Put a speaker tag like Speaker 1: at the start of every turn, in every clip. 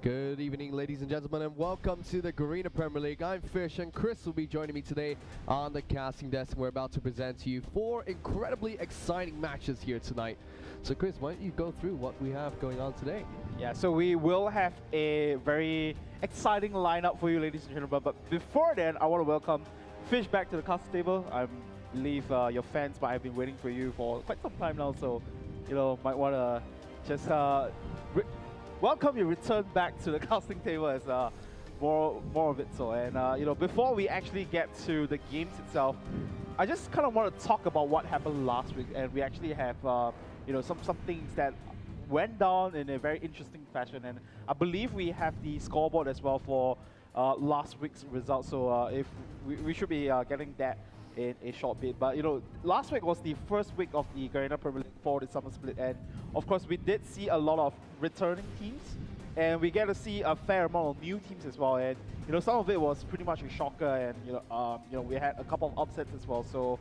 Speaker 1: Good evening, ladies and gentlemen, and welcome to the Garena Premier League. I'm Fish, and Chris will be joining me today on the casting desk. We're about to present to you 4 incredibly exciting matches here tonight. So, Chris, why don't you go through what we have going on today?
Speaker 2: Yeah, so we will have a very exciting lineup for you, ladies and gentlemen. But before then, I want to welcome Fish back to the casting table. I believe your fans might have been waiting for you for quite some time now, so might want to just welcome your return back to the casting table as more of it. So, and before we actually get to the games itself, I just kind of want to talk about what happened last week, and we actually have some things that went down in a very interesting fashion, and I believe we have the scoreboard as well for last week's results. So if we should be getting that in a short bit. But last week was the first week of the Garena Premier League for the summer split, and of course we did see a lot of returning teams, and we get to see a fair amount of new teams as well. And some of it was pretty much a shocker, and we had a couple of upsets as well. So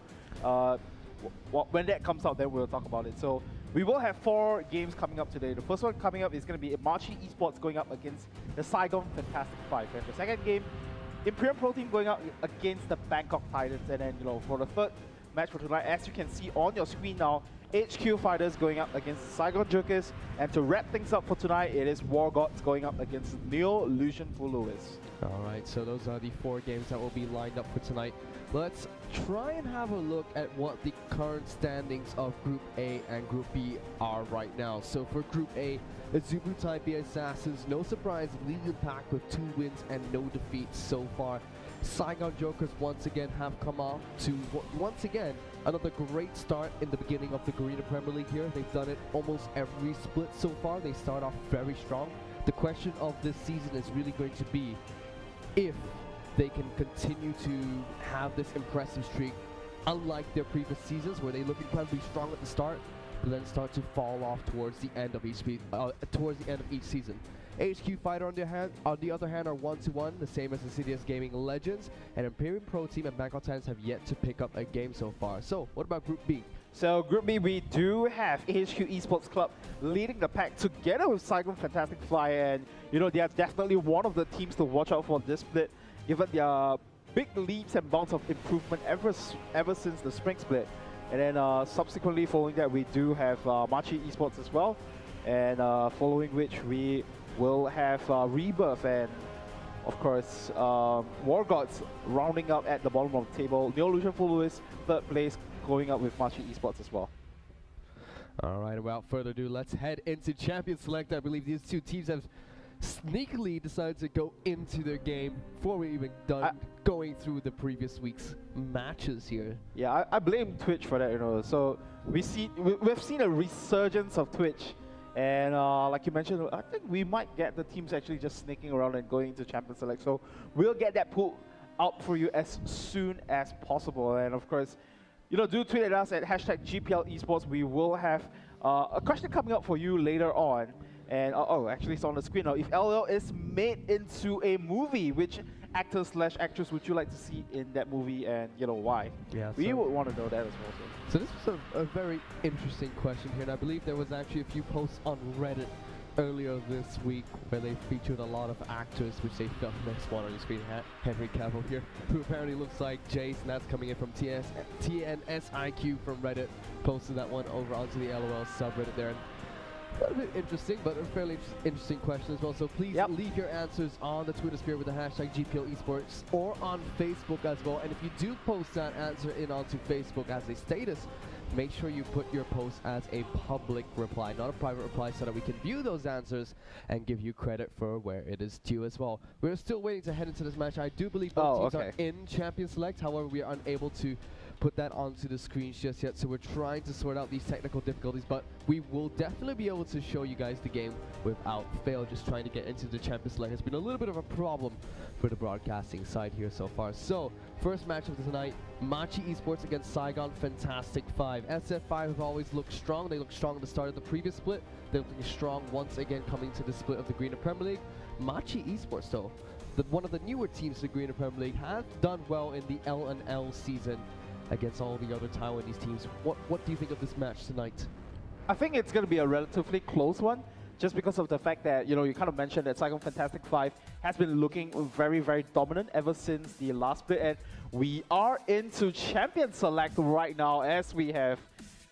Speaker 2: when that comes out, then we'll talk about it. So we will have 4 games coming up today. The first one coming up is going to be Machi Esports going up against the Saigon Fantastic 5, and the second game, Imperial Pro Team going up against the Bangkok Titans. And then for the third match for tonight, as you can see on your screen now, HQ Fighters going up against the Saigon Jokers. And to wrap things up for tonight, it is War Gods going up against Neo Lucian Fuluis.
Speaker 1: Alright, so those are the 4 games that will be lined up for tonight. Let's try and have a look at what the current standings of Group A and Group B are right now. So for Group A, the Zubu Taipei Assassins, no surprise, leading the pack with 2 wins and no defeats so far. Saigon Jokers once again have come off to, once again, another great start in the beginning of the Garena Premier League here. They've done it almost every split so far. They start off very strong. The question of this season is really going to be if they can continue to have this impressive streak, unlike their previous seasons where they look incredibly strong at the start, but then start to fall off towards the end of each season. HQ Fighter on the other hand are 1-1, the same as the CDS Gaming Legends, and Imperial Pro Team and Bangkok Titans have yet to pick up a game so far. So what about Group B?
Speaker 2: So Group B, we do have HQ Esports Club leading the pack together with Saigon Fantastic Fly, and they are definitely one of the teams to watch out for this split, given their big leaps and bounds of improvement ever since the spring split. And then subsequently following that, we do have Machi Esports as well, and following which we will have Rebirth, and of course War Gods rounding up at the bottom of the table. Neo Lucian Fuluis, 3rd place, going up with Machi Esports as well.
Speaker 1: Alright, without further ado, let's head into Champion Select. I believe these 2 teams have sneakily decided to go into their game before we even done going through the previous week's matches here.
Speaker 2: Yeah, I blame Twitch for that, So we've seen a resurgence of Twitch, and like you mentioned, I think we might get the teams actually just sneaking around and going into Champion Select. So we'll get that pulled out for you as soon as possible. And of course, do tweet at us at #GPL Esports. We will have a question coming up for you later on. And actually it's on the screen now. If LL is made into a movie, which actor/actress would you like to see in that movie, and why? Yeah, we would want to know that as well.
Speaker 1: So this was a very interesting question here, and I believe there was actually a few posts on Reddit earlier this week where they featured a lot of actors, which they filmed. Next one on your screen, Henry Cavill here, who apparently looks like Jace, and that's coming in from TNSIQ from Reddit, posted that one over onto the LOL subreddit there. And a little bit interesting, but a fairly interesting question as well. So please leave your answers on the Twitter sphere with the #GPL Esports or on Facebook as well. And if you do post that answer in onto Facebook as a status, make sure you put your post as a public reply, not a private reply, so that we can view those answers and give you credit for where it is due as well. We're still waiting to head into this match. I do believe both teams are in Champion Select. However, we are unable to put that onto the screen just yet, so we're trying to sort out these technical difficulties, but we will definitely be able to show you guys the game without fail. Just trying to get into the Champions Select has been a little bit of a problem for the broadcasting side here so far. So first match of the tonight, Machi Esports against Saigon Fantastic 5. SF5 have always looked strong. They looked strong at the start of the previous split. They're looking strong once again coming to the split of the Garena Premier League. Machi Esports though, one of the newer teams in the Garena Premier League, have done well in the L&L season against all the other Taiwanese teams. What do you think of this match tonight?
Speaker 2: I think it's going to be a relatively close one. just because of the fact that, you kind of mentioned that Saigon Fantastic 5 has been looking very, very dominant ever since the last split. And we are into Champion Select right now as we have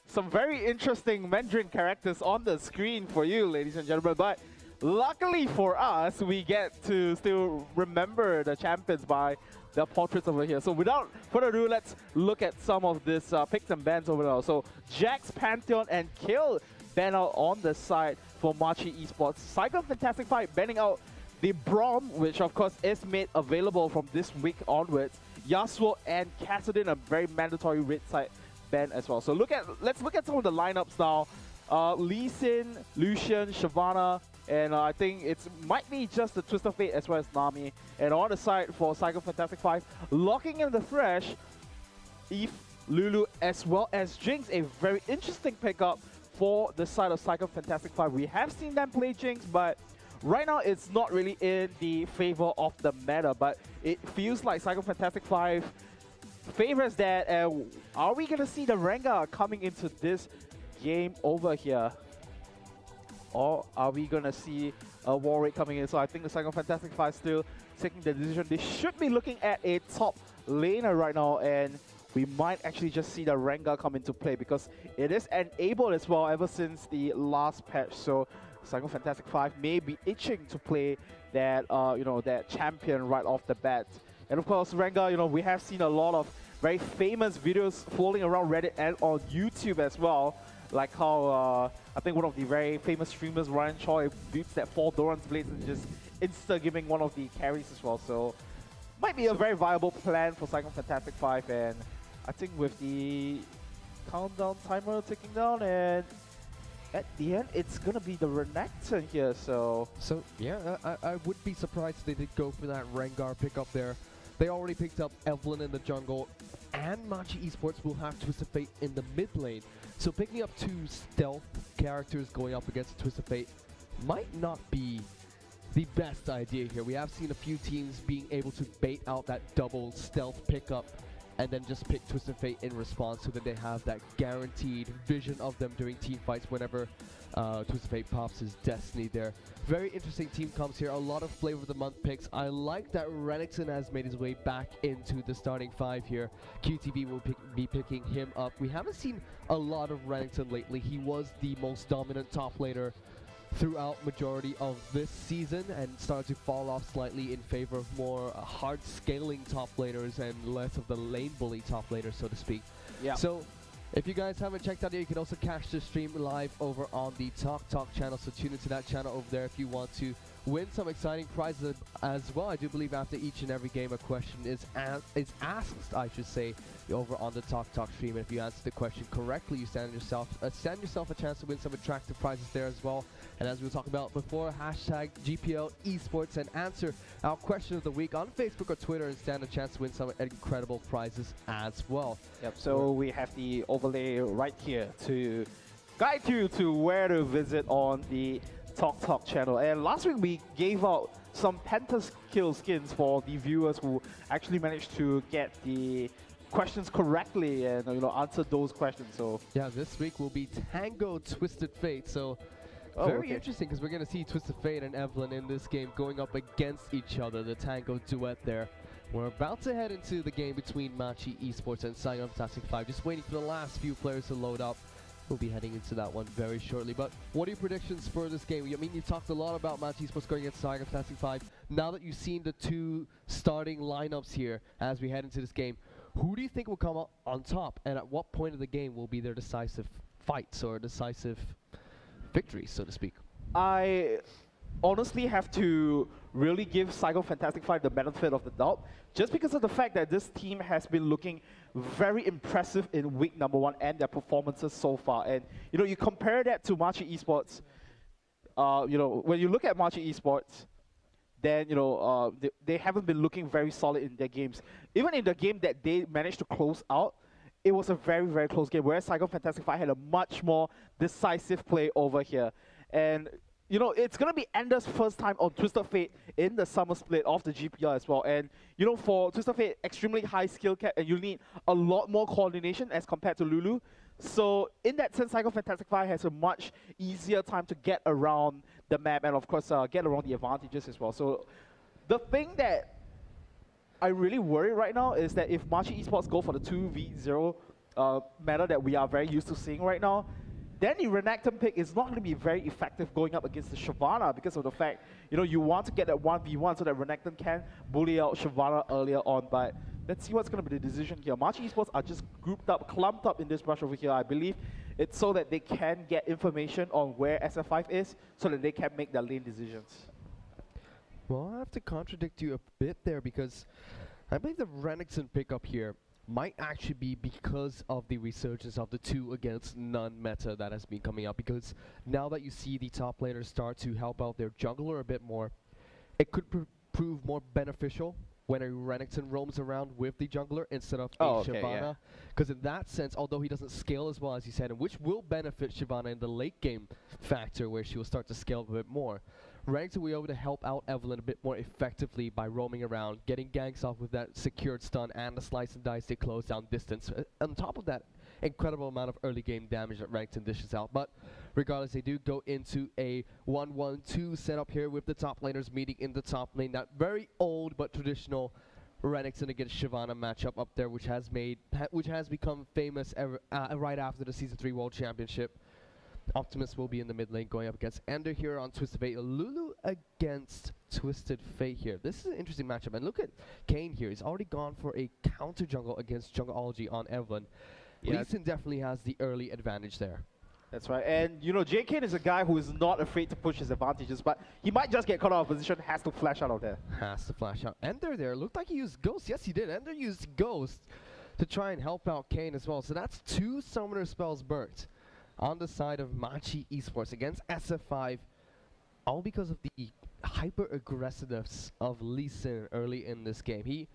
Speaker 2: some very interesting Mandarin characters on the screen for you, ladies and gentlemen. But luckily for us, we get to still remember the champions by the portraits over here. So without further ado, let's look at some of this picks and bans over there. So Jax, Pantheon, and Kill ban out on the side for Machi Esports. Saigon Fantastic 5 banning out the Braum, which of course is made available from this week onwards. Yasuo and Kassadin, a very mandatory red side ban as well. So let's look at some of the lineups now. Lee Sin, Lucian, Shyvana, and I think it might be just the Twist of Fate as well as Nami. And on the side for Saigon Fantastic 5, locking in the Thresh, Eve, Lulu, as well as Jinx, a very interesting pickup for the side of Saigon Fantastic 5. We have seen them play Jinx, but right now it's not really in the favor of the meta, but it feels like Saigon Fantastic 5 favors that. Are we going to see the Rengar coming into this game over here? Or are we going to see a Warwick coming in? So I think the Saigon Fantastic 5 still taking the decision. They should be looking at a top laner right now, and we might actually just see the Rengar come into play because it is enabled as well ever since the last patch. So Saigon Fantastic 5 may be itching to play that, that champion right off the bat. And of course, Rengar, we have seen a lot of very famous videos floating around Reddit and on YouTube as well. Like how I think one of the very famous streamers, Ryan Choi, beats that 4 Doran's Blades and just insta-giving one of the carries as well. So might be a very viable plan for Saigon Fantastic 5. And I think with the countdown timer ticking down, and at the end, it's going to be the Renekton here. So
Speaker 1: yeah, I would be surprised if they did go for that Rengar pickup there. They already picked up Evelyn in the jungle, and Machi Esports will have Twisted Fate in the mid lane. So picking up 2 stealth characters going up against Twisted Fate might not be the best idea here. We have seen a few teams being able to bait out that double stealth pickup and then just pick Twisted Fate in response so that they have that guaranteed vision of them during team fights whenever Twisted Fate pops his destiny there. Very interesting team comps here, a lot of flavor of the month picks. I like that Renekton has made his way back into the starting 5 here. QTB will be picking him up. We haven't seen a lot of Renekton lately. He was the most dominant top laner throughout majority of this season and started to fall off slightly in favor of more hard scaling top laners and less of the lane bully top laners, so to speak.
Speaker 2: Yeah.
Speaker 1: So if you guys haven't checked out yet, you can also catch the stream live over on the Talk channel, so tune into that channel over there if you want to win some exciting prizes as well. I do believe after each and every game a question is asked, I should say, over on the Talk stream, and if you answer the question correctly, you stand yourself a chance to win some attractive prizes there as well. And as we were talking about before, hashtag GPL Esports and answer our question of the week on Facebook or Twitter and stand a chance to win some incredible prizes as well.
Speaker 2: Yep, so we have the overlay right here to guide you to where to visit on the Talk channel. And last week we gave out some pentakill skins for the viewers who actually managed to get the questions correctly and answer those questions. So
Speaker 1: yeah, this week will be Tango Twisted Fate. So very interesting because we're going to see Twisted Fate and Evelyn in this game going up against each other, the Tango duet there. We're about to head into the game between Machi Esports and Saigon Fantastic 5. Just waiting for the last few players to load up. We'll be heading into that one very shortly. But what are your predictions for this game? I mean, you talked a lot about Machi Esports going against Saigon Fantastic 5. Now that you've seen the 2 starting lineups here as we head into this game, who do you think will come out on top? And at what point of the game will be their decisive fights or decisive victories, so to speak?
Speaker 2: I honestly have to really give Saigon Fantastic 5 the benefit of the doubt, just because of the fact that this team has been looking very impressive in week number 1 and their performances so far. And you compare that to Machi Esports. When you look at Machi Esports, then they haven't been looking very solid in their games. Even in the game that they managed to close out, it was a very, very close game, whereas Saigon Fantastic 5 had a much more decisive play over here. And it's going to be Ender's first time on Twisted Fate in the summer split of the GPL as well. And, for Twisted Fate, extremely high skill cap, and you need a lot more coordination as compared to Lulu. So, in that sense, Saigon Fantastic 5 has a much easier time to get around the map and of course get around the advantages as well. So the thing that I really worry right now is that if Machi Esports go for the 2v0 meta that we are very used to seeing right now, then the Renekton pick is not going to be very effective going up against the Shyvana because of the fact, you want to get that 1v1 so that Renekton can bully out Shyvana earlier on. But let's see what's going to be the decision here. Machi Esports are just grouped up, clumped up in this brush over here. I believe it's so that they can get information on where SF5 is so that they can make their lane decisions.
Speaker 1: Well, I have to contradict you a bit there because I believe the Renekton pickup here might actually be because of the resurgence of the 2 against none meta that has been coming out. Because now that you see the top laners start to help out their jungler a bit more, it could prove more beneficial when a Renekton roams around with the jungler instead of a Shyvana. Because in that sense, although he doesn't scale as well as you said, and which will benefit Shyvana in the late game factor where she will start to scale a bit more, Renekton will be able to help out Evelynn a bit more effectively by roaming around, getting ganks off with that secured stun and the slice and dice to close down distance. On top of that, incredible amount of early game damage that Renekton dishes out. But regardless, they do go into a 1-1-2 setup here with the top laners meeting in the top lane. That very old but traditional Renekton against Shyvana matchup up there, which has become famous right after the Season 3 World Championship. Optimus will be in the mid lane going up against Ender here on Twisted Fate. Lulu against Twisted Fate here. This is an interesting matchup. And look at Kane here. He's already gone for a counter jungle against Jungleology on Evelynn. Lee Sin definitely has the early advantage there.
Speaker 2: That's right. And, J. Kane is a guy who is not afraid to push his advantages, but he might just get caught out of position, has to flash out of there.
Speaker 1: Has to flash out. Ender there. Looked like he used Ghost. Yes, he did. Ender used Ghost to try and help out Kane as well. So that's 2 summoner spells burnt on the side of Machi Esports against SF5, all because of the hyper-aggressiveness of Lee Sin early in this game. He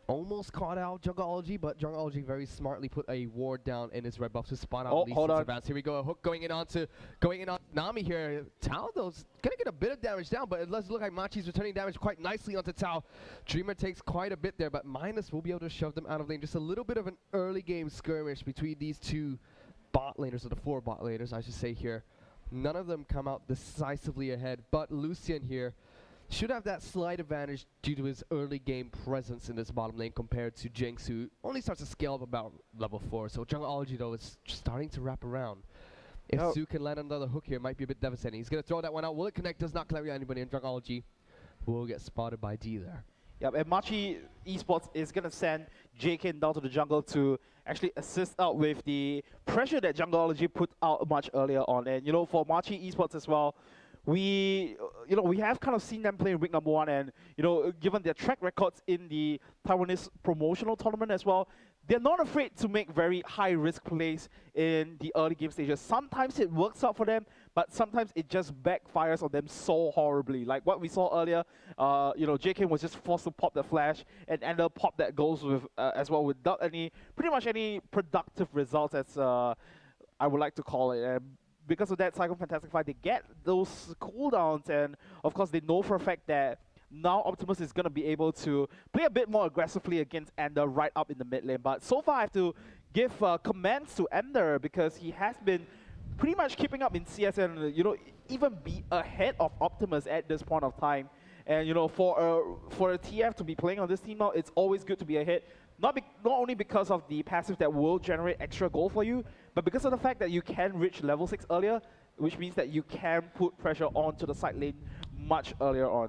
Speaker 1: almost caught out Jungleology, but Jungleology very smartly put a ward down in his red buff to spot out Lee Sin's advance. Here we go, a hook going in on Nami here. Tao though's gonna get a bit of damage down, but it does look like Machi's returning damage quite nicely onto Tao. Dreamer takes quite a bit there, but Minus will be able to shove them out of lane. Just a little bit of an early game skirmish between these 2 bot laners, or the 4 bot laners, I should say here. None of them come out decisively ahead, but Lucian here should have that slight advantage due to his early game presence in this bottom lane compared to Jinx, who only starts to scale up about level 4. So Jungleology, though, is starting to wrap around. If Su can land another hook here, it might be a bit devastating. He's going to throw that one out. Will it connect? Does not connect with anybody, and Jungleology will get spotted by D there.
Speaker 2: Yep, and Machi Esports is going to send JK down to the jungle to actually assist out with the pressure that Jungleology put out much earlier on. And, for Machi Esports as well, we have kind of seen them play in week number 1, and, given their track records in the Taiwanese promotional tournament as well, they're not afraid to make very high-risk plays in the early game stages. Sometimes it works out for them, but sometimes it just backfires on them so horribly. Like what we saw earlier, JK was just forced to pop the flash, and Ender popped that goals with as well without pretty much any productive results, as I would like to call it. And because of that, Saigon Fantastic 5, they get those cooldowns, and of course they know for a fact that now Optimus is going to be able to play a bit more aggressively against Ender right up in the mid lane. But so far I have to give commends to Ender because he has been pretty much keeping up in CS and even be ahead of Optimus at this point of time. And for a TF to be playing on this team now, it's always good to be ahead. Not only because of the passive that will generate extra gold for you, but because of the fact that you can reach level 6 earlier, which means that you can put pressure onto the side lane much earlier on.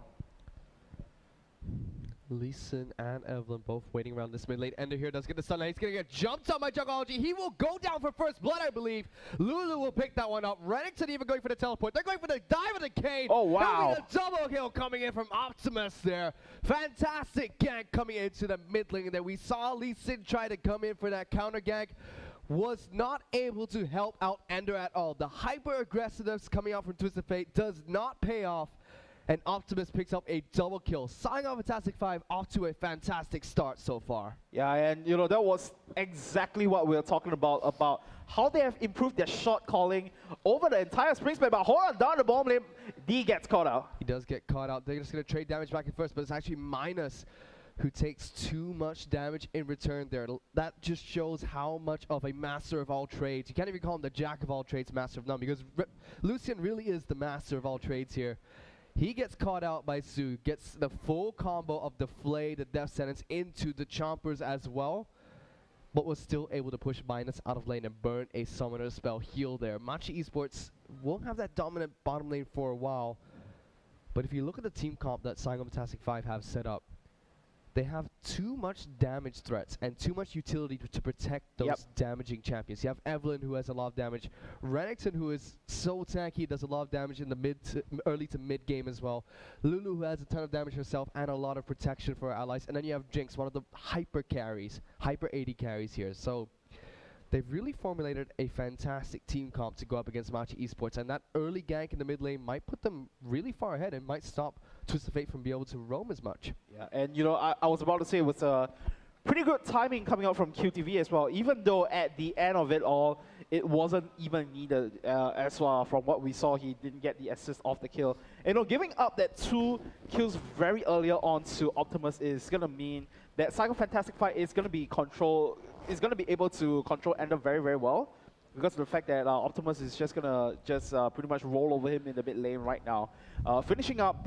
Speaker 1: Lee Sin and Evelynn both waiting around this mid lane. Ender here does get the stun. He's going to get jumped on by Jungleology. He will go down for first blood, I believe. Lulu will pick that one up. Renekton even going for the teleport. They're going for the dive of the Kane.
Speaker 2: Oh, wow.
Speaker 1: A double kill coming in from Optimus there. Fantastic gank coming into the mid lane there. We saw Lee Sin try to come in for that counter gank. Was not able to help out Ender at all. The hyper-aggressiveness coming out from Twisted Fate does not pay off. And Optimus picks up a double kill. Saigon Fantastic 5 off to a fantastic start so far.
Speaker 2: Yeah, and that was exactly what we were talking about how they have improved their shot calling over the entire spring split. But hold on, down the bottom lane, D gets caught out.
Speaker 1: He does get caught out. They're just going to trade damage back and forth, but it's actually Minus who takes too much damage in return there. That just shows how much of a master of all trades. You can't even call him the jack of all trades, master of none, because Lucian really is the master of all trades here. He gets caught out by Su, gets the full combo of the Flay, the Death Sentence into the Chompers as well, but was still able to push Minus out of lane and burn a Summoner Spell heal there. Machi Esports won't have that dominant bottom lane for a while, but if you look at the team comp that Saigon Fantastic 5 have set up, they have too much damage threats and too much utility to protect those damaging champions. You have Evelyn, who has a lot of damage. Renekton, who is so tanky, does a lot of damage in the early to mid game as well. Lulu, who has a ton of damage herself and a lot of protection for her allies. And then you have Jinx, one of the hyper carries, hyper AD carries here. So they've really formulated a fantastic team comp to go up against Machi Esports, and that early gank in the mid lane might put them really far ahead and might stop Twist of Fate from being able to roam as much.
Speaker 2: Yeah, and you know, I was about to say it was pretty good timing coming out from QTV as well, even though at the end of it all, it wasn't even needed as well. From what we saw, he didn't get the assist off the kill. And, you know, giving up that 2 kills very earlier on to Optimus is going to mean that Saigon Fantastic 5 is going to be able to control Ender very, very well, because of the fact that Optimus is just going to pretty much roll over him in the mid lane right now. Finishing up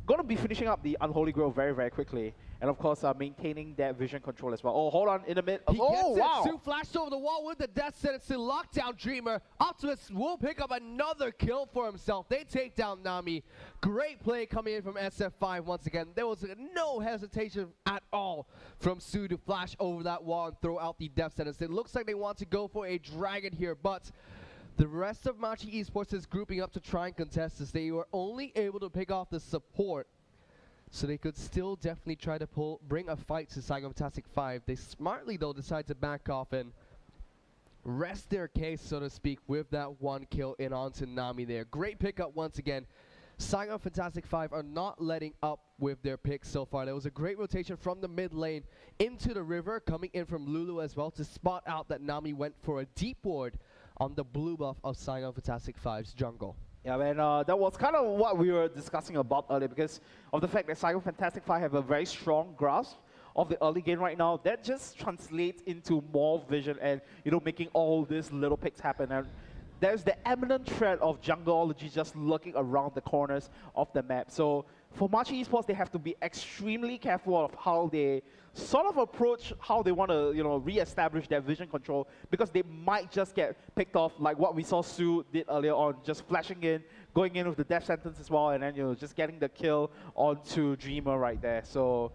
Speaker 2: going to be finishing up the Unholy Grail very, very quickly. And of course, maintaining that vision control as well. Oh, hold on, in the mid.
Speaker 1: He
Speaker 2: oh, wow!
Speaker 1: Su flashed over the wall with the Death Sentence to lock down Dreamer. Optimus will pick up another kill for himself. They take down Nami. Great play coming in from SF5 once again. There was no hesitation at all from Su to flash over that wall and throw out the Death Sentence. It looks like they want to go for a dragon here, but the rest of Machi Esports is grouping up to try and contest this. They were only able to pick off the support, so they could still definitely try to bring a fight to Saigon Fantastic 5. They smartly, though, decide to back off and rest their case, so to speak, with that 1 kill in onto Nami there. Great pickup once again. Saigon Fantastic 5 are not letting up with their picks so far. There was a great rotation from the mid lane into the river, coming in from Lulu as well to spot out that Nami went for a deep ward on the blue buff of Saigon Fantastic 5's jungle.
Speaker 2: Yeah, man, that was kind of what we were discussing about earlier, because of the fact that Saigon Fantastic 5 have a very strong grasp of the early game right now. That just translates into more vision and, you know, making all these little picks happen. And there's the eminent threat of jungleology just lurking around the corners of the map. So for Machi Esports, they have to be extremely careful of how they sort of approach how they want to, you know, re-establish their vision control, because they might just get picked off like what we saw Su did earlier on, just flashing in, going in with the death sentence as well, and then, you know, just getting the kill onto Dreamer right there. So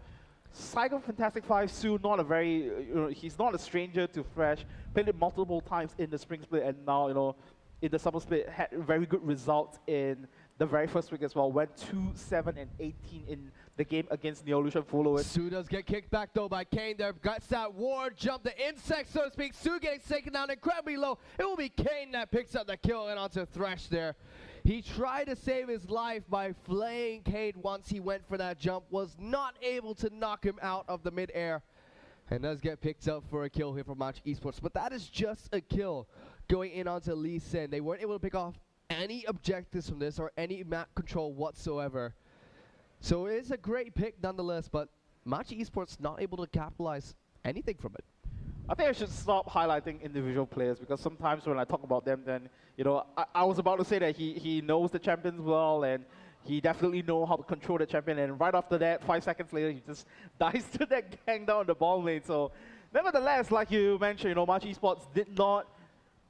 Speaker 2: Saigon Fantastic 5, Su, not a very, you know, he's not a stranger to Thresh, played it multiple times in the spring split, and now, you know, in the summer split, had very good results in the very first week as well. Went 2-7 and 18 in the game against Neolution followers.
Speaker 1: Su does get kicked back though by Kane there. Gets that ward jump, the insect, so to speak. Su getting taken down incredibly low. It will be Kane that picks up the kill and onto Thresh there. He tried to save his life by flaying Kane once he went for that jump. Was not able to knock him out of the mid-air. And does get picked up for a kill here from Machi Esports. But that is just a kill going in onto Lee Sin. They weren't able to pick off any objectives from this or any map control whatsoever. So it is a great pick nonetheless, but Machi Esports not able to capitalize anything from it.
Speaker 2: I think I should stop highlighting individual players, because sometimes when I talk about them, then, you know, I was about to say that he knows the champions well, and he definitely knows how to control the champion, and right after that, 5 seconds later, he just dies to that gang down the ball lane. So nevertheless, like you mentioned, you know, Machi Esports did not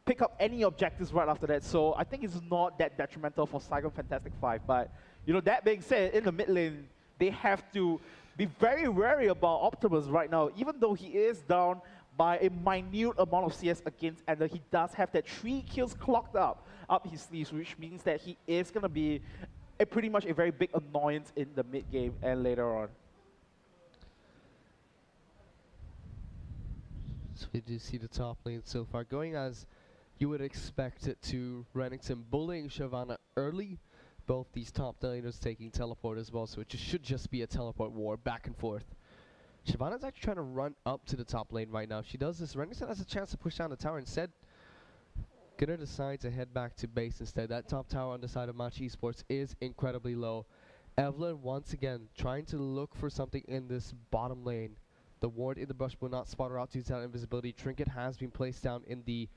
Speaker 2: pick up any objectives right after that, so I think it's not that detrimental for Saigon Fantastic 5. But, you know, that being said, in the mid lane, they have to be very wary about Optimus right now. Even though he is down by a minute amount of CS against Ender, he does have that 3 kills clocked up his sleeves, which means that he is going to be pretty much a very big annoyance in the mid game and later on.
Speaker 1: So we do see the top lane so far going as you would expect it to. Renekton bullying Shyvana early. Both these top laners taking teleport as well, so it should just be a teleport war back and forth. Shyvana's actually trying to run up to the top lane right now. She does this. Renekton has a chance to push down the tower instead. Gonna decide to head back to base instead. That top tower on the side of Machi Esports is incredibly low. Evelyn once again trying to look for something in this bottom lane. The ward in the brush will not spot her out due to that invisibility. Trinket has been placed down in the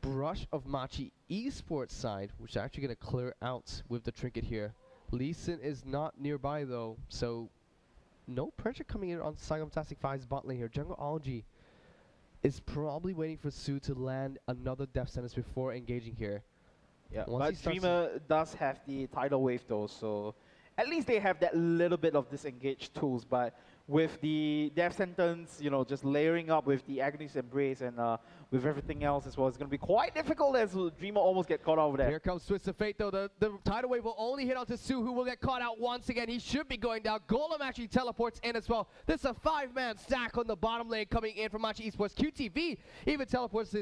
Speaker 1: brush of Machi Esports side, which is actually going to clear out with the Trinket here. Lee Sin is not nearby though, so no pressure coming in on Saigon Fantastic 5's bot lane here. Jungle Algae is probably waiting for Su to land another death sentence before engaging here.
Speaker 2: Yeah,
Speaker 1: Once
Speaker 2: but Dreamer does have the tidal wave though, so at least they have that little bit of disengaged tools. But with the death sentence, you know, just layering up with the Agony's Embrace and with everything else as well, it's going to be quite difficult as Dreamer almost get caught over there.
Speaker 1: Here comes Twist of Fate though. The tidal wave will only hit onto Su, who will get caught out once again. He should be going down. Golem actually teleports in as well. This is a 5-man stack on the bottom lane coming in from Machi Esports. QTV even teleports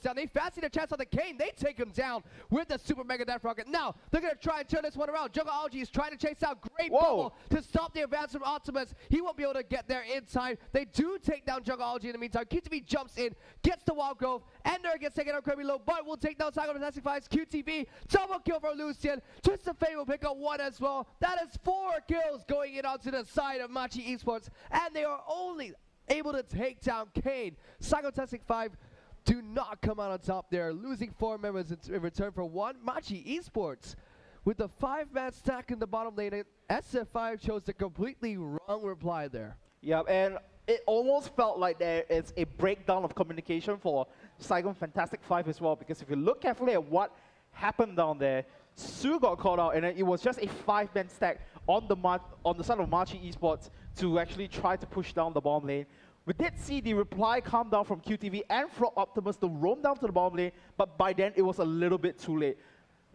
Speaker 1: down. They fancy their chance on the Kane. They take him down with the Super Mega Death Rocket. Now they're going to try and turn this one around. Jungle Algae is trying to chase out Great Bubble to stop the advance from Optimus. He won't be able to get there in time. They do take down Jungle Algae in the meantime. QTV jumps in, gets the Wild Grove. Ender gets taken out incredibly low, but will take down Saigon Fantastic 5's QTV. Double kill for Lucian. Twist of Fate will pick up 1 as well. That is 4 kills going in onto the side of Machi Esports, and they are only able to take down Kane. Saigon Fantastic 5 do not come out on top there, losing 4 members in return for 1. Machi Esports with the 5-man stack in the bottom lane. SF5 chose the completely wrong reply there.
Speaker 2: Yeah, and it almost felt like there is a breakdown of communication for Saigon Fantastic 5 as well, because if you look carefully at what happened down there, Su got caught out, and then it was just a 5-man stack on the side of Machi Esports to actually try to push down the bottom lane. We did see the reply come down from QTV and from Optimus to roam down to the bottom lane, but by then it was a little bit too late.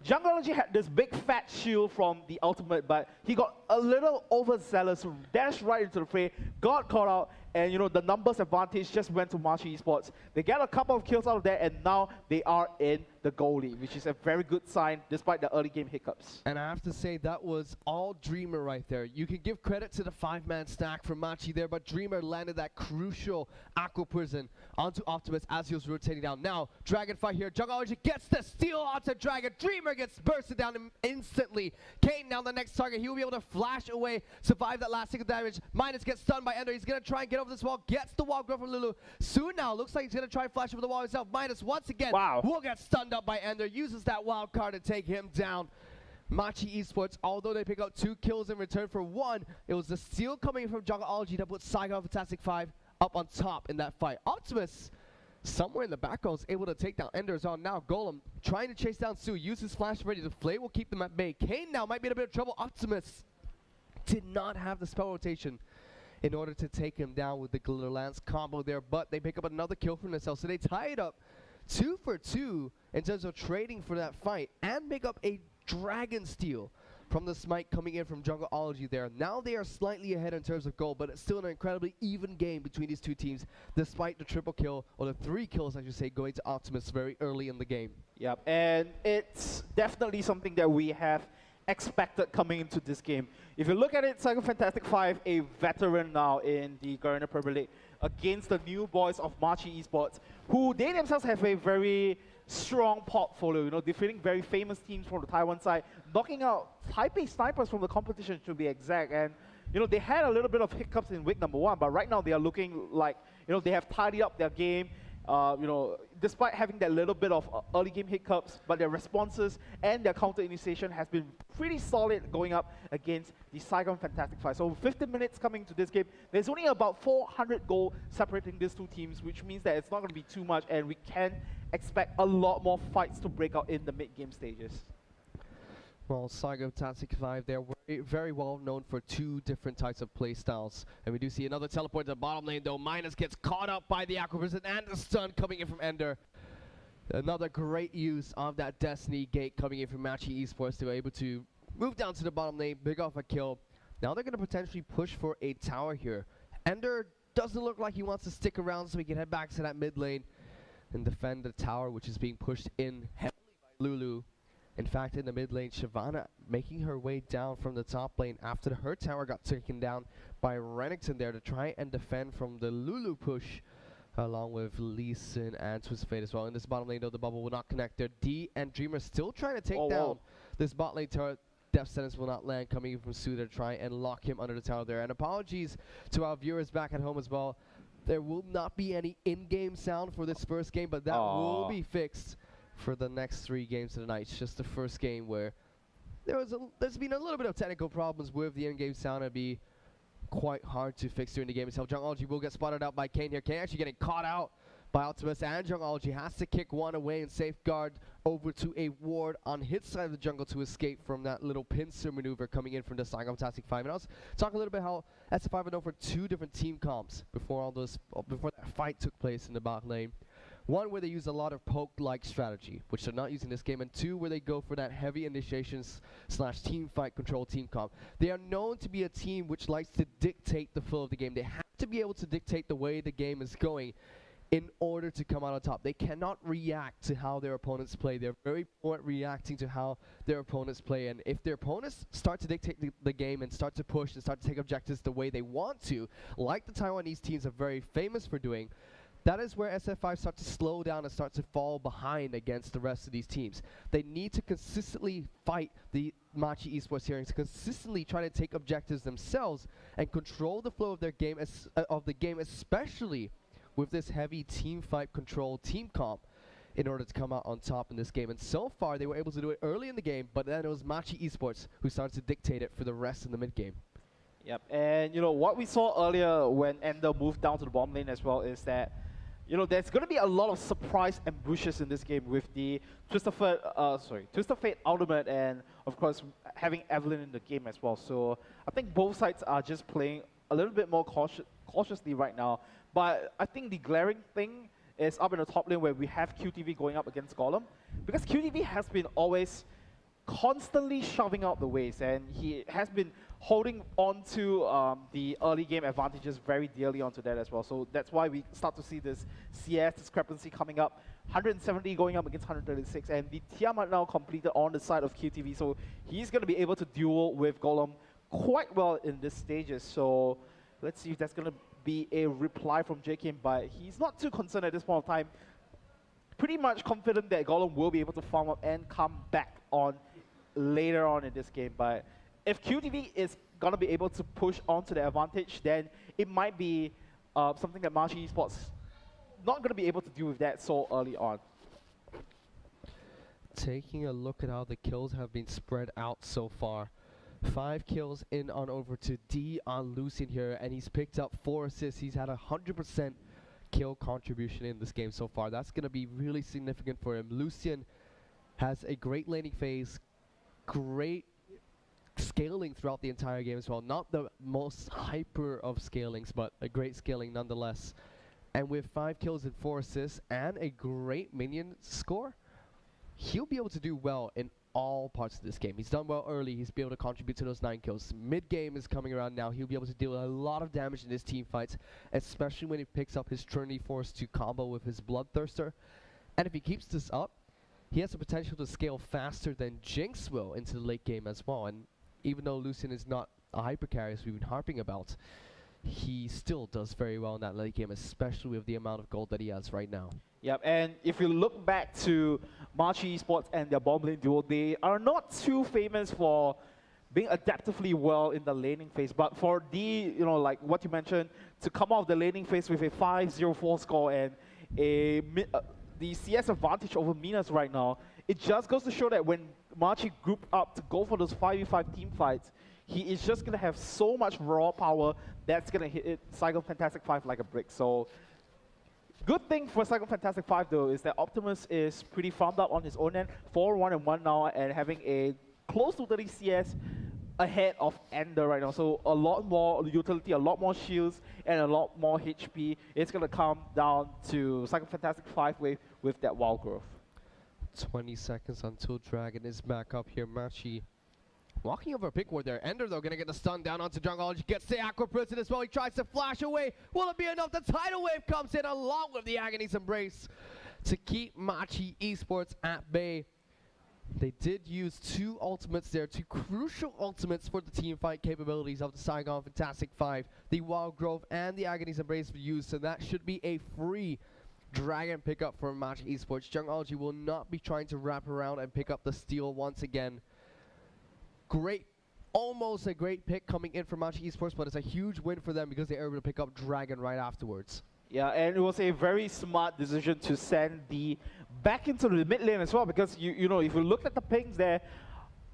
Speaker 2: Jungle Algae had this big fat shield from the ultimate, but he got a little overzealous, dashed right into the fray, got caught out, and you know, the numbers advantage just went to Machi Esports. They get a couple of kills out of there, and now they are in the goalie, which is a very good sign despite the early game hiccups.
Speaker 1: And I have to say, that was all Dreamer right there. You can give credit to the 5-man stack from Machi there, but Dreamer landed that crucial Aqua Prison onto Optimus as he was rotating down. Now, Dragonfly here. Jungle Algae gets the steal onto Dragon. Dreamer gets bursted down instantly. Kane now the next target. He will be able to flash away, survive that last single damage. Minus gets stunned by Ender. He's going to try and get over this wall. Gets the wall growth from Lulu. Soon now, looks like he's going to try and flash over the wall himself. Minus once again will get stunned up by Ender. Uses that wild card to take him down. Machi Esports, although they pick up 2 kills in return for 1, it was the steal coming from Jungle Algae that put Saigon Fantastic 5 up on top in that fight. Optimus, somewhere in the background, is able to take down Ender's on now. Golem trying to chase down Su, uses flash ready. The Flame will keep them at bay. Kane now might be in a bit of trouble. Optimus did not have the spell rotation in order to take him down with the Glitter Lance combo there, but they pick up another kill from themselves, so they tie it up 2 for 2 in terms of trading for that fight, and make up a Dragon Steal from the Smite coming in from Jungle Algae there. Now they are slightly ahead in terms of goal, but it's still an incredibly even game between these 2 teams, despite the triple kill, or the 3 kills I should say, going to Optimus very early in the game.
Speaker 2: Yep, and it's definitely something that we have expected coming into this game. If you look at it, Saigon Fantastic 5, a veteran now in the Garena Premier League, against the new boys of Machi Esports, who they themselves have a very strong portfolio, you know, defeating very famous teams from the Taiwan side, knocking out Taipei snipers from the competition to be exact. And you know, they had a little bit of hiccups in week number 1, but right now they are looking like, you know, they have tidied up their game. You know, despite having that little bit of early game hiccups, but their responses and their counter initiation has been pretty solid going up against the Saigon Fantastic 5. So 15 minutes coming to this game, there's only about 400 goals separating these 2 teams, which means that it's not going to be too much, and we can expect a lot more fights to break out in the mid-game stages.
Speaker 1: Well, Saigon Fantastic 5, they're very well known for 2 different types of play styles. And we do see another teleport to the bottom lane, though. Minus gets caught up by the Aqua Prison and the stun coming in from Ender. Another great use of that Destiny Gate coming in from Machi Esports. They were able to move down to the bottom lane, pick off a kill. Now they're going to potentially push for a tower here. Ender doesn't look like he wants to stick around, so he can head back to that mid lane and defend the tower, which is being pushed in heavily by Lulu. In fact, in the mid lane, Shyvana making her way down from the top lane after her tower got taken down by Renekton there to try and defend from the Lulu push, along with Lee Sin and Twist Fate as well. In this bottom lane, though, the bubble will not connect there. D and Dreamer still trying to take down this bot lane turret. Death Sentence will not land coming in from Su to try and lock him under the tower there. And apologies to our viewers back at home as well. There will not be any in-game sound for this first game, but that will be fixed for the next 3 games of the night. It's just the first game where there's been a little bit of technical problems with the in-game sound. It'd be quite hard to fix during the game itself. Jungology will get spotted out by Kane here. Kane actually getting caught out by Optimus, and Jungology has to kick one away and safeguard over to a ward on his side of the jungle to escape from that little pincer maneuver coming in from the Saigon Fantastic 5. And I was talking a little bit how SF5 were known for 2 different team comps before that fight took place in the bot lane. One where they use a lot of poke-like strategy, which they're not using this game, and 2 where they go for that heavy initiations / team fight control team comp. They are known to be a team which likes to dictate the flow of the game. They have to be able to dictate the way the game is going in order to come out on top. They cannot react to how their opponents play. They're very poor at reacting to how their opponents play, and if their opponents start to dictate the game and start to push and start to take objectives the way they want to, like the Taiwanese teams are very famous for doing, that is where SF5 start to slow down and start to fall behind against the rest of these teams. They need to consistently fight the Machi Esports here and to consistently try to take objectives themselves and control the flow of their game, especially with this heavy team fight control team comp in order to come out on top in this game. And so far they were able to do it early in the game, but then it was Machi Esports who started to dictate it for the rest of the mid game.
Speaker 2: Yep, and what we saw earlier when Ender moved down to the bottom lane as well is that there's going to be a lot of surprise ambushes in this game with the Twisted Fate Ultimate and, of course, having Evelyn in the game as well. So I think both sides are just playing a little bit more cautiously right now. But I think the glaring thing is up in the top lane where we have QTV going up against Golem. Because QTV has been always constantly shoving out the waves, and he has been holding on to the early game advantages very dearly onto that as well. So that's why we start to see this CS discrepancy coming up. 170 going up against 136, and the Tiamat now completed on the side of QTV, so he's going to be able to duel with Golem quite well in this stages. So let's see if that's going to be a reply from JK, but he's not too concerned at this point of time. Pretty much confident that Golem will be able to farm up and come back on later on in this game. But if QTV is going to be able to push onto the advantage, then it might be something that Machi Esports not going to be able to deal with that so early on.
Speaker 1: Taking a look at how the kills have been spread out so far. 5 kills in on over to D on Lucian here, and he's picked up 4 assists. He's had 100% kill contribution in this game so far. That's going to be really significant for him. Lucian has a great laning phase, great scaling throughout the entire game as well. Not the most hyper of scalings, but a great scaling nonetheless. And with 5 kills and 4 assists and a great minion score, he'll be able to do well in all parts of this game. He's done well early. He's been able to contribute to those 9 kills. Mid-game is coming around now. He'll be able to deal a lot of damage in his team fights, especially when he picks up his Trinity Force to combo with his Bloodthirster. And if he keeps this up, he has the potential to scale faster than Jinx will into the late game as well. And even though Lucian is not a hyper carry, as we've been harping about, he still does very well in that late game, especially with the amount of gold that he has right now.
Speaker 2: Yep, and if you look back to Machi Esports and their bottom lane duo, they are not too famous for being adaptively well in the laning phase. But for D, like what you mentioned, to come out of the laning phase with a 5-0-4 score and the CS advantage over Minas right now, it just goes to show that when Machi group up to go for those 5v5 team fights, he is just going to have so much raw power that's going to hit Saigon Fantastic 5 like a brick. So good thing for Saigon Fantastic 5 though is that Optimus is pretty farmed up on his own end, 4-1-1 now, and having a close to 30 CS ahead of Ender right now. So a lot more utility, a lot more shields, and a lot more HP. It's going to come down to Saigon Fantastic 5 with that wild growth.
Speaker 1: 20 seconds until Dragon is back up here. Machi walking over a pick ward there. Ender, though, going to get the stun down onto Jungology. Gets the Aqua Prison as well. He tries to flash away. Will it be enough? The Tidal Wave comes in along with the Agony's Embrace to keep Machi Esports at bay. They did use 2 ultimates there, 2 crucial ultimates for the team fight capabilities of the Saigon Fantastic 5. The Wild Growth and the Agony's Embrace were used, so that should be a free Dragon pickup for Machi Esports. Jungology will not be trying to wrap around and pick up the steal once again. great, almost a great pick coming in from Machi Esports, but it's a huge win for them because they were able to pick up Dragon right afterwards.
Speaker 2: Yeah, and it was a very smart decision to send D back into the mid lane as well, because you know, if you look at the pings there,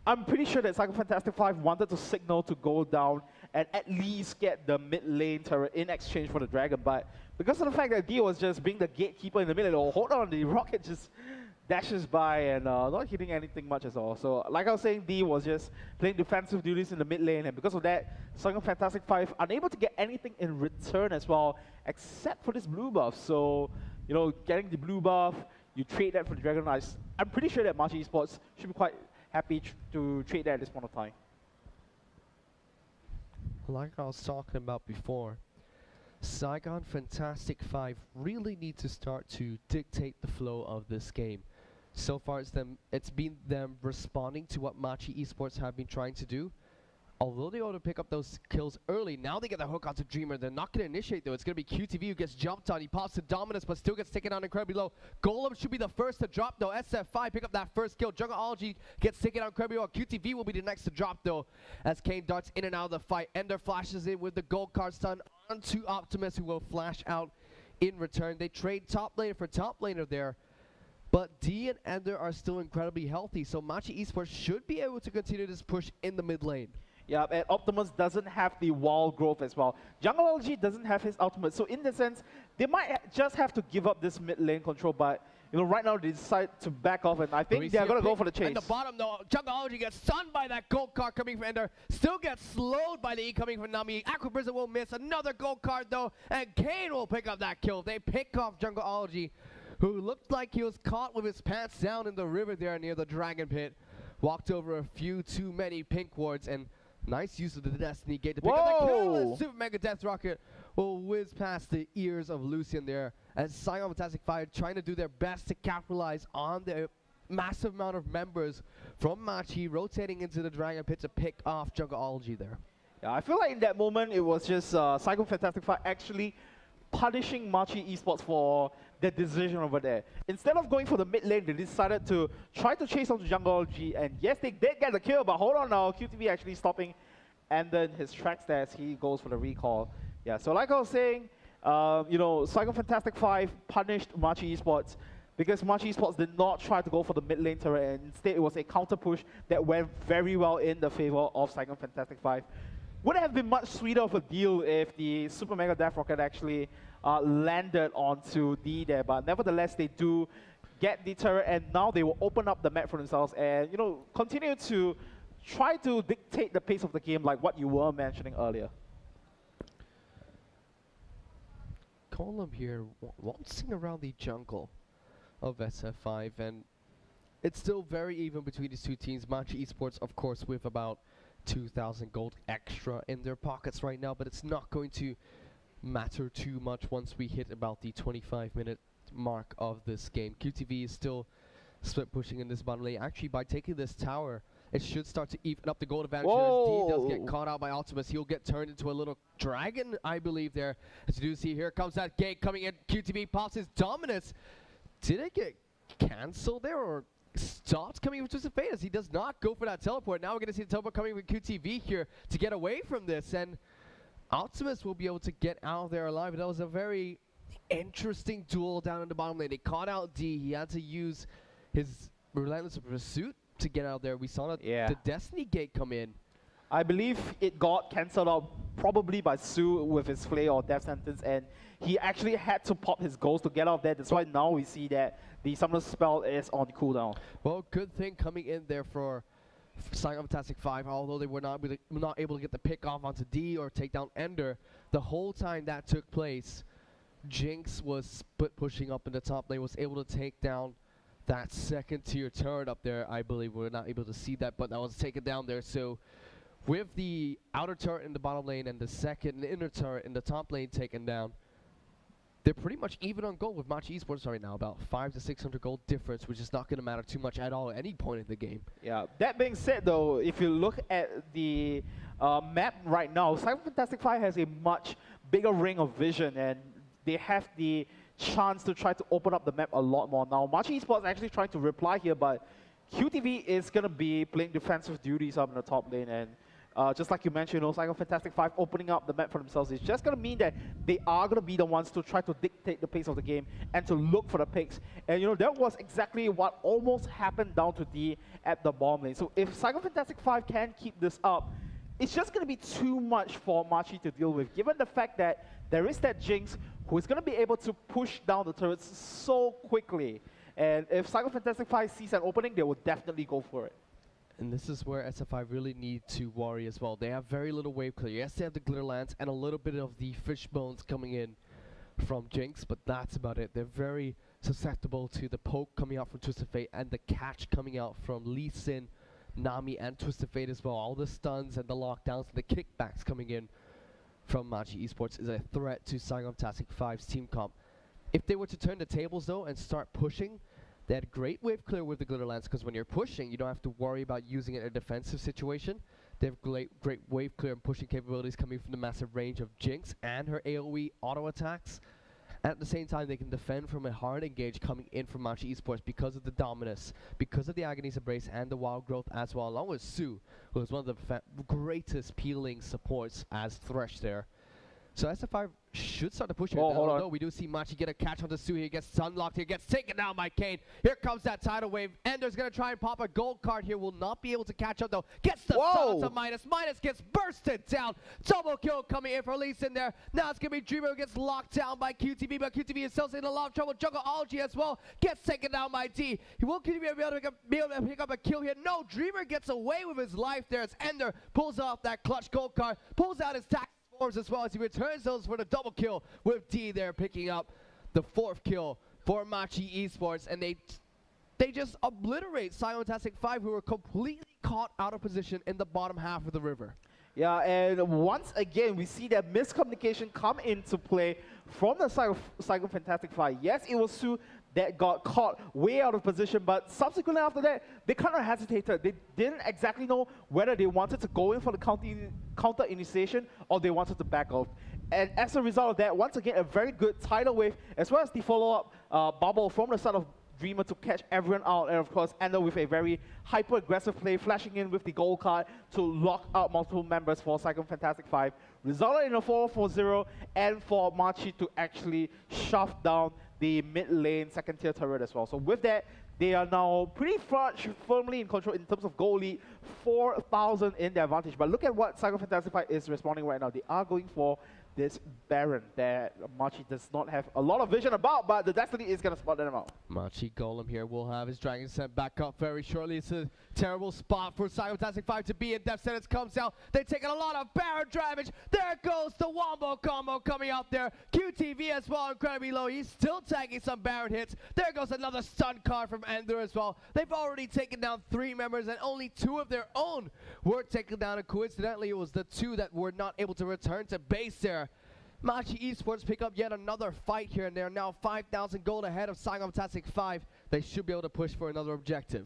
Speaker 2: I'm pretty sure that Saigon Fantastic 5 wanted to signal to go down and at least get the mid lane turret in exchange for the Dragon, but because of the fact that D was just being the gatekeeper in the mid lane, oh, hold on, the Rocket just dashes by and not hitting anything much at all. So like I was saying, D was just playing defensive duties in the mid lane, and because of that, Saigon Fantastic 5 unable to get anything in return as well, except for this blue buff. So, you know, getting the blue buff, you trade that for the Dragon Eyes. I'm pretty sure that Machi Esports should be quite happy to trade that at this point of time.
Speaker 1: Like I was talking about before, Saigon Fantastic 5 really need to start to dictate the flow of this game. So far it's been them responding to what Machi Esports have been trying to do. Although they ought to pick up those kills early, now they get the hook onto Dreamer. They're not going to initiate though. It's going to be QTV who gets jumped on. He pops to Dominus, but still gets taken down incredibly low. Golem should be the first to drop though. SF5 pick up that first kill. Jungleology gets taken down incredibly low. QTV will be the next to drop though, as Kane darts in and out of the fight. Ender flashes in with the gold card stun onto Optimus, who will flash out in return. They trade top laner for top laner there. But D and Ender are still incredibly healthy, so Machi Esports should be able to continue this push in the mid lane.
Speaker 2: Yeah, and Optimus doesn't have the wall growth as well. Jungleology doesn't have his ultimate, so in that sense, they might just have to give up this mid lane control, but you know, right now they decide to back off, and I think they're going to go for the chase.
Speaker 1: At the bottom though, Jungleology gets stunned by that gold card coming from Ender, still gets slowed by the E coming from Nami. Aqua Prison will miss another gold card though, and Kane will pick up that kill. They pick off Jungleology, who looked like he was caught with his pants down in the river there near the Dragon Pit. Walked over a few too many pink wards, and nice use of the Destiny Gate to pick up the kill. Super Mega Death Rocket will whiz past the ears of Lucian there, as Saigon Fantastic 5 trying to do their best to capitalize on the massive amount of members from Machi rotating into the Dragon Pit to pick off Jungleology there.
Speaker 2: Yeah, I feel like in that moment it was just Saigon Fantastic 5 actually punishing Machi Esports for their decision over there. Instead of going for the mid lane, they decided to try to chase onto Jungleology, and yes, they did get the kill, but hold on now, QTV actually stopping and then his tracks there as he goes for the recall. Yeah, so like I was saying, you know, Saigon Fantastic 5 punished Machi Esports because Machi Esports did not try to go for the mid lane turret, and instead it was a counter push that went very well in the favor of Saigon Fantastic 5. Would have been much sweeter of a deal if the Super Mega Death Rocket actually landed onto D there, but nevertheless they do get the turret, and now they will open up the map for themselves and, you know, continue to try to dictate the pace of the game like what you were mentioning earlier.
Speaker 1: Golem here waltzing around the jungle of SF5, and it's still very even between these two teams. Machi Esports, of course, with about 2,000 gold extra in their pockets right now, but it's not going to matter too much once we hit about the 25-minute mark of this game. QTV is still split pushing in this bottom lane. Actually, by taking this tower, it should start to even up the gold advantage. D does get caught out by Optimus. He'll get turned into a little dragon, I believe, there. As you do see, here comes that gate coming in. QTV pops his dominance. Did it get cancelled there, or stops coming with Twisted Fate as he does not go for that teleport? Now we're going to see the teleport coming with QTV here to get away from this, and Optimus will be able to get out of there alive. That was a very interesting duel down in the bottom lane. They caught out D. He had to use his relentless pursuit to get out there. We saw that the Destiny Gate come in.
Speaker 2: I believe it got cancelled out probably by Sue with his flay or death sentence, and he actually had to pop his ghost to get out of there. That's why now we see that the summoner spell is on cooldown.
Speaker 1: Well, good thing coming in there for Saigon Fantastic 5, although they were not able to get the pick off onto D or take down Ender. The whole time that took place, Jinx was split pushing up in the top lane, was able to take down that second tier turret up there. I believe we're not able to see that, but that was taken down there. So with the outer turret in the bottom lane and the second inner turret in the top lane taken down, they're pretty much even on gold with Machi Esports right now, about 500 to 600 gold difference, which is not going to matter too much at all at any point in the game.
Speaker 2: Yeah, that being said though, if you look at the map right now, Saigon Fantastic 5 has a much bigger ring of vision, and they have the chance to try to open up the map a lot more now. Machi Esports actually trying to reply here, but QTV is going to be playing defensive duties up in the top lane, and just like you mentioned, Saigon Fantastic 5 opening up the map for themselves is just going to mean that they are going to be the ones to try to dictate the pace of the game and to look for the picks. And that was exactly what almost happened down to D at the bomb lane. So if Saigon Fantastic 5 can keep this up, it's just going to be too much for Machi to deal with, given the fact that there is that Jinx who is going to be able to push down the turrets so quickly. And if Saigon Fantastic 5 sees an opening, they will definitely go for it.
Speaker 1: And this is where SF5 really need to worry as well. They have very little wave clear. Yes, they have the glitter lands and a little bit of the fish bones coming in from Jinx, but that's about it. They're very susceptible to the poke coming out from Twisted Fate and the catch coming out from Lee Sin, Nami, and Twisted Fate as well. All the stuns and the lockdowns and the kickbacks coming in from Machi Esports is a threat to Saigon Fantastic 5's team comp. If they were to turn the tables though and start pushing, they had great wave clear with the glitter lance, because when you're pushing, you don't have to worry about using it in a defensive situation. They have great wave clear and pushing capabilities coming from the massive range of Jinx and her AoE auto attacks. And at the same time, they can defend from a hard engage coming in from Machi Esports because of the Dominus, because of the Agony's Embrace and the Wild Growth as well, along with Sue, who is one of the greatest peeling supports as Thresh there. So SF5 should start to push here. Although we do see Machi get a catch on the Sue here, gets sunlocked here, gets taken down by Kane. Here comes that tidal wave. Ender's gonna try and pop a gold card here, will not be able to catch up though. Gets the stun to Minus. Minus gets bursted down. Double kill coming in for Lee Sin there. Now it's gonna be Dreamer who gets locked down by QTV, but QTV is still in a lot of trouble. Jungleology as well gets taken down by D. He will be able to pick up a kill here. No, Dreamer gets away with his life there as Ender pulls off that clutch gold card, pulls out his tack as well as he returns those for the double kill, with D there picking up the 4th kill for Machi Esports, and they just obliterate Saigon Fantastic 5, who were completely caught out of position in the bottom half of the river.
Speaker 2: Yeah, and once again, we see that miscommunication come into play from the Saigon Fantastic 5. Yes, it was Sue that got caught way out of position, but subsequently after that, they kind of hesitated. They didn't exactly know whether they wanted to go in for the counter initiation or they wanted to back off. And as a result of that, once again, a very good tidal wave, as well as the follow-up bubble from the side of Dreamer to catch everyone out, and of course end up with a very hyper-aggressive play, flashing in with the gold card to lock out multiple members for Saigon Fantastic 5, resulted in a 4-4-0, and for Machi to actually shove down the mid lane second tier turret as well. So with that, they are now pretty much firmly in control in terms of goal lead, 4,000 in their advantage. But look at what Saigon Fantastic 5 is responding right now. They are going for this Baron that Machi does not have a lot of vision about, but the Destiny is going to spot them out.
Speaker 1: Machi Golem here will have his Dragon sent back up very shortly. It's a terrible spot for Saigon Fantastic 5 to be in. Death Sentence comes out. They've taken a lot of Baron damage. There goes the Wombo combo coming out there. QTV as well, incredibly low. He's still tagging some Baron hits. There goes another stun card from Ender as well. They've already taken down 3 members, and only 2 of their own were taken down. And coincidentally, it was the 2 that were not able to return to base there. Machi Esports pick up yet another fight here, and they're now 5,000 gold ahead of Saigon Fantastic 5. They should be able to push for another objective.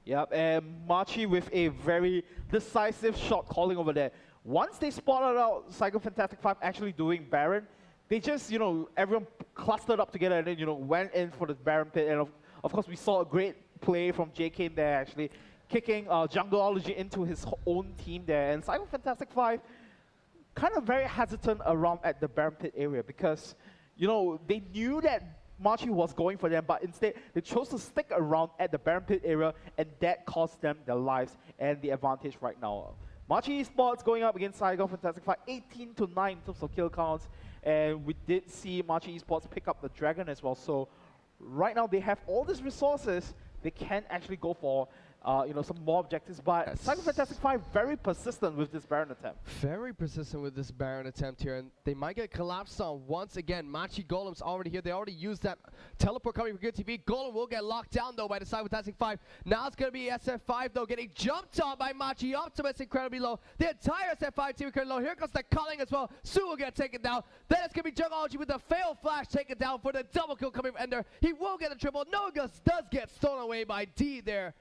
Speaker 2: Yep, and Machi with a very decisive shot calling over there. Once they spotted out Saigon Fantastic 5 actually doing Baron, they just, everyone clustered up together and then, went in for the Baron pit. And of course, we saw a great play from JK there, actually, kicking Jungleology into his own team there. And Saigon Fantastic 5 kind of very hesitant around at the Baron pit area because, they knew that Machi was going for them, but instead they chose to stick around at the Baron pit area, and that cost them their lives and the advantage right now. Machi Esports going up against Saigon Fantastic 5, 18-9 in terms of kill counts, and we did see Machi Esports pick up the Dragon as well. So right now they have all these resources. They can actually go for some more objectives, but Saigon Fantastic 5 very persistent with this Baron attempt.
Speaker 1: Very persistent with this Baron attempt here, and they might get collapsed on once again. Machi Golem's already here. They already used that teleport coming from QTV. Golem will get locked down though by the Saigon Fantastic 5. Now it's going to be SF5 though, getting jumped on by Machi. Optimus incredibly low. The entire SF5 team incredibly low. Here comes the culling as well. Sue will get taken down. Then it's going to be Jungleology with the fail flash taken down for the double kill coming from Ender. He will get a triple. No, does get stolen away by D there.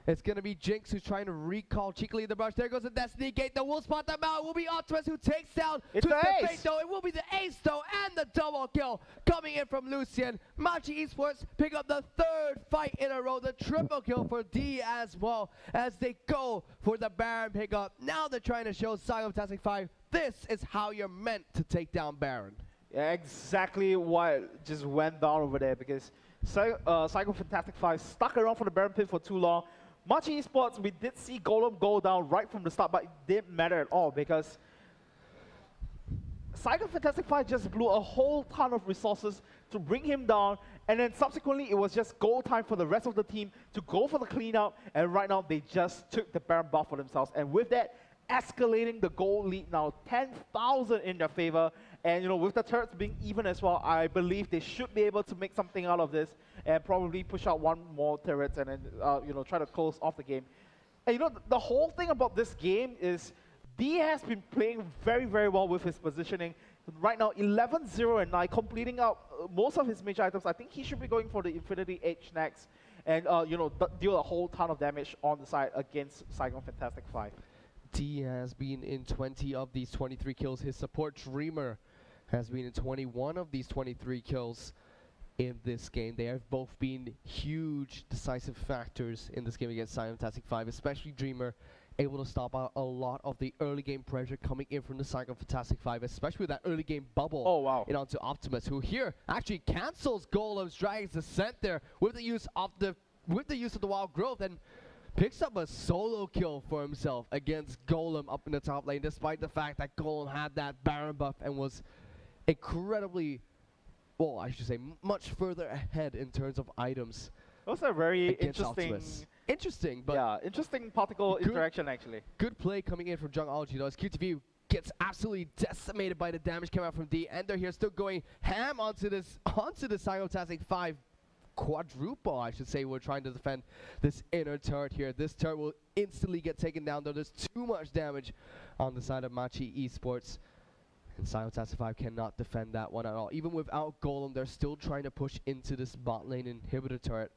Speaker 1: It's going to be Jinx who's trying to recall cheekily the brush. There goes the Destiny Gate. The will spot them out. It will be Optimus who takes down
Speaker 2: It's the
Speaker 1: Fate,
Speaker 2: ace.
Speaker 1: though. It will be the ace, though, and the double kill coming in from Lucian. Machi Esports pick up the third fight in a row. The triple kill for D as well as they go for the Baron pickup. Now they're trying to show Saigon Fantastic 5, this is how you're meant to take down Baron.
Speaker 2: Yeah, exactly what just went down over there, because Saigon Fantastic 5 stuck around for the Baron pit for too long. Machi Esports, we did see Golem go down right from the start, but it didn't matter at all because Saigon Fantastic 5 just blew a whole ton of resources to bring him down, and then subsequently it was just go time for the rest of the team to go for the cleanup, and right now they just took the Baron buff for themselves, and with that, escalating the gold lead now 10,000 in their favor. And you know, with the turrets being even as well, I believe they should be able to make something out of this and probably push out one more turret and then you know, try to close off the game. And you know, the whole thing about this game is D has been playing very, very well with his positioning. Right now, 11-0 and 9, completing out most of his major items. I think he should be going for the Infinity Edge next and you know, deal a whole ton of damage on the side against Saigon Fantastic 5.
Speaker 1: D has been in 20 of these 23 kills. His support Dreamer has been in 21 of these 23 kills in this game. They have both been huge decisive factors in this game against Saigon Fantastic 5, especially Dreamer, able to stop out a lot of the early game pressure coming in from the Saigon Fantastic 5, especially with that early game bubble.
Speaker 2: Oh, wow.
Speaker 1: In onto Optimus, who here actually cancels Golem's Dragon's Descent there with the use of the Wild Growth, and picks up a solo kill for himself against Golem up in the top lane, despite the fact that Golem had that Baron buff and was incredibly, well, I should say, much further ahead in terms of items.
Speaker 2: That was a very
Speaker 1: interesting, but
Speaker 2: yeah, interesting particle interaction actually.
Speaker 1: Good play coming in from Jungology though, as QTV gets absolutely decimated by the damage coming out from D, and they're here still going ham onto the Saigon Fantastic 5 quadruple, I should say. We're trying to defend this inner turret here. This turret will instantly get taken down, though there's too much damage on the side of Machi Esports. And Saigon Fantastic 5 cannot defend that one at all. Even without Golem, they're still trying to push into this bot lane inhibitor turret.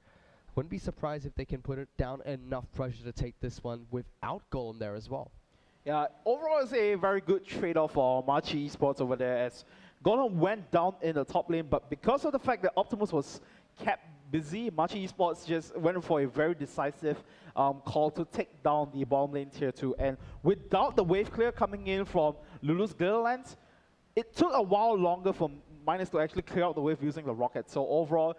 Speaker 1: Wouldn't be surprised if they can put it down enough pressure to take this one without Golem there as well.
Speaker 2: Yeah, overall it's a very good trade-off for Machi Esports over there, as Golem went down in the top lane, but because of the fact that Optimus was kept busy, Machi Esports just went for a very decisive call to take down the bottom lane tier 2. And without the wave clear coming in from Lulu's Glitterlands, it took a while longer for Minus to actually clear out the wave using the rocket. So overall,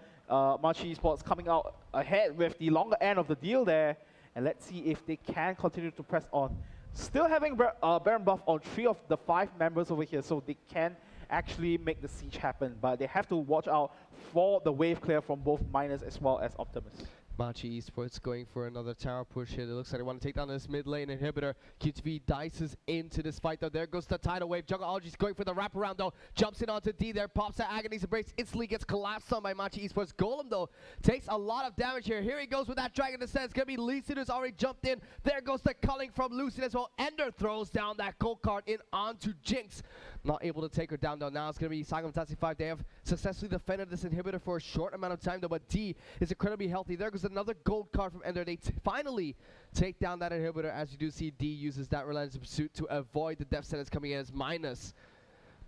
Speaker 2: Machi Esports coming out ahead with the longer end of the deal there. And let's see if they can continue to press on. Still having Baron buff on 3 of the 5 members over here, so they can actually make the siege happen, but they have to watch out for the wave clear from both Minus as well as Optimus.
Speaker 1: Machi Esports going for another tower push here. It looks like they want to take down this mid lane inhibitor. QTV dices into this fight though. There goes the tidal wave. Jungology's going for the wraparound though. Jumps in onto D there. Pops that Agony's Embrace. Instantly gets collapsed on by Machi Esports. Golem though takes a lot of damage here. Here he goes with that Dragon Descent. It's going to be Lee Sin who's already jumped in. There goes the culling from Lucian as well. Ender throws down that gold card in onto Jinx. Not able to take her down though. Now it's going to be Saigon Fantastic 5. They have successfully defended this inhibitor for a short amount of time though, but D is incredibly healthy. There goes another gold card from Ender. They finally take down that inhibitor, as you do see D uses that Relentless Pursuit to avoid the death sentence coming in as Minus.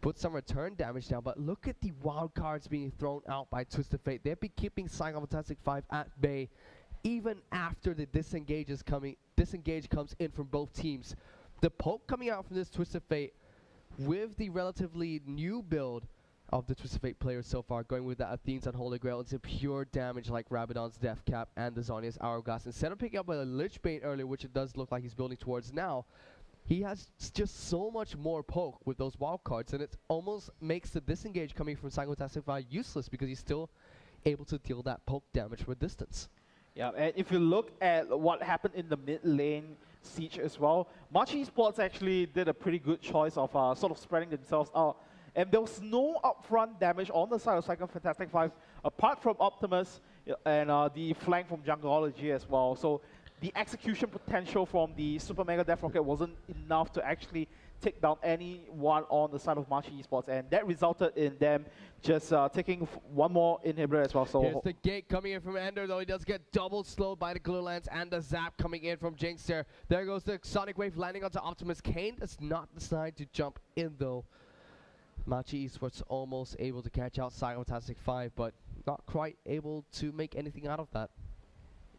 Speaker 1: Put some return damage down, but look at the wild cards being thrown out by Twisted Fate. They've been keeping Saigon Fantastic 5 at bay even after the disengage comes in from both teams. The poke coming out from this Twisted Fate with the relatively new build of the Twisted Fate players so far, going with the Athene's Unholy Grail into pure damage like Rabadon's Death Cap and the Zhonya's Hourglass. Instead of picking up a Lich Bane earlier, which it does look like he's building towards now, he has just so much more poke with those wild cards, and it almost makes the disengage coming from Saigon Fantastic 5 useless because he's still able to deal that poke damage from a distance.
Speaker 2: Yeah, and if you look at what happened in the mid lane siege as well, Machi Esports actually did a pretty good choice of sort of spreading themselves out. And there was no upfront damage on the side of Saigon Fantastic 5, apart from Optimus and the flank from Jungology as well. So the execution potential from the Super Mega Death Rocket wasn't enough to actually take down anyone on the side of Machi Esports, and that resulted in them just taking one more inhibitor as well. So
Speaker 1: here's the gate coming in from Ender, though he does get double slowed by the Glue Lance and the Zap coming in from Jinx there. There goes the Sonic Wave landing onto Optimus. Kane does not decide to jump in though. Machi Esports almost able to catch out Saigon Fantastic 5, but not quite able to make anything out of that.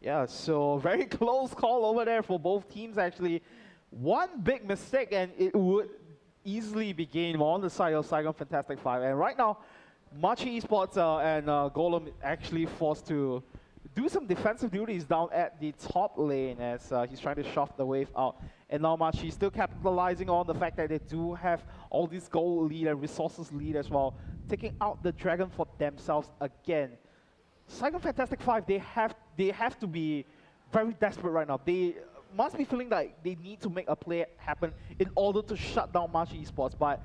Speaker 2: Yeah, so very close call over there for both teams actually. One big mistake and it would easily be game on the side of Saigon Fantastic 5. And right now, Machi Esports and Golem actually forced to do some defensive duties down at the top lane as he's trying to shove the wave out. And now Machi still capitalizing on the fact that they do have all this gold lead and resources lead as well, taking out the dragon for themselves again. Saigon Fantastic 5, they have to be very desperate right now. They must be feeling like they need to make a play happen in order to shut down Machi Esports. But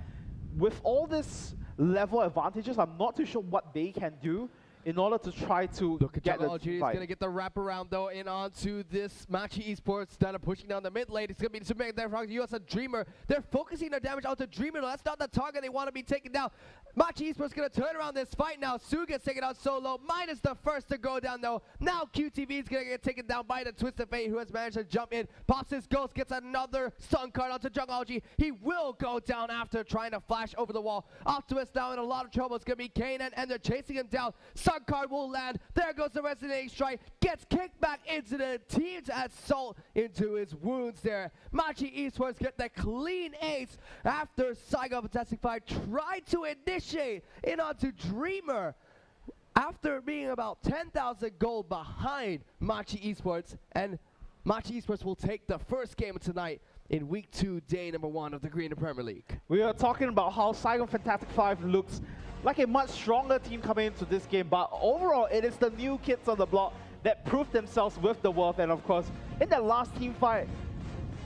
Speaker 2: with all this level advantages, I'm not too sure what they can do in order to try to get the
Speaker 1: He's going to get the wraparound though in onto this Machi Esports that are pushing down the mid lane. It's going to be the Super Mega Death Rocket US and Dreamer. They're focusing their damage onto Dreamer. That's not the target they want to be taken down. Machi Esports going to turn around this fight now. Su gets taken out solo. Minus the first to go down though. Now QTV is going to get taken down by the Twisted Fate, who has managed to jump in. Pops his Ghost, gets another stun card onto Jungology. He will go down after trying to flash over the wall. Optimus now in a lot of trouble. It's going to be Kane and they're chasing him down. Stun card will land. There goes the Resonating Strike. Gets kicked back into the team's assault into his wounds there. Machi Esports get the clean ace after Saigon Fantastic 5 tried to initiate in onto Dreamer after being about 10,000 gold behind Machi Esports, and Machi Esports will take the first game of tonight in week 2, day number 1 of the Green Premier League.
Speaker 2: We are talking about how Saigon Fantastic 5 looks like a much stronger team coming into this game, but overall it is the new kids on the block that proved themselves with the worth. And of course, in that last team fight,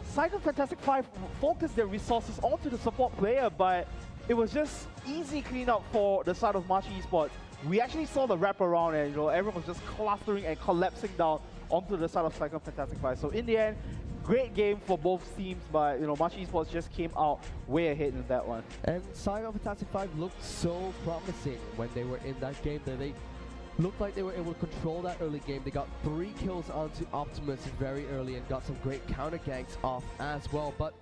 Speaker 2: Saigon Fantastic 5 focused their resources onto the support player, but it was just easy cleanup for the side of Machi Esports. We actually saw the wraparound and everyone was just clustering and collapsing down onto the side of Saigon Fantastic 5. So in the end, great game for both teams, but Machi Esports just came out way ahead in that one.
Speaker 1: And Saigon Fantastic 5 looked so promising when they were in that game that they looked like they were able to control that early game. They got 3 kills onto Optimus very early and got some great counter ganks off as well. But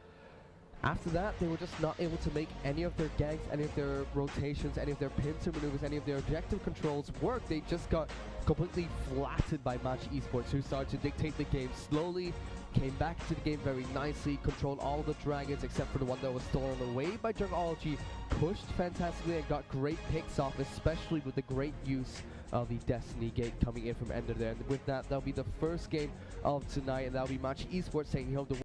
Speaker 1: after that, they were just not able to make any of their ganks, any of their rotations, any of their pincer maneuvers, any of their objective controls work. They just got completely flattened by Machi Esports, who started to dictate the game slowly, came back to the game very nicely, controlled all the dragons except for the one that was stolen away by Jungology, pushed fantastically and got great picks off, especially with the great use of the Destiny Gate coming in from Ender there. And with that, that'll be the first game of tonight, and that'll be Machi Esports taking home the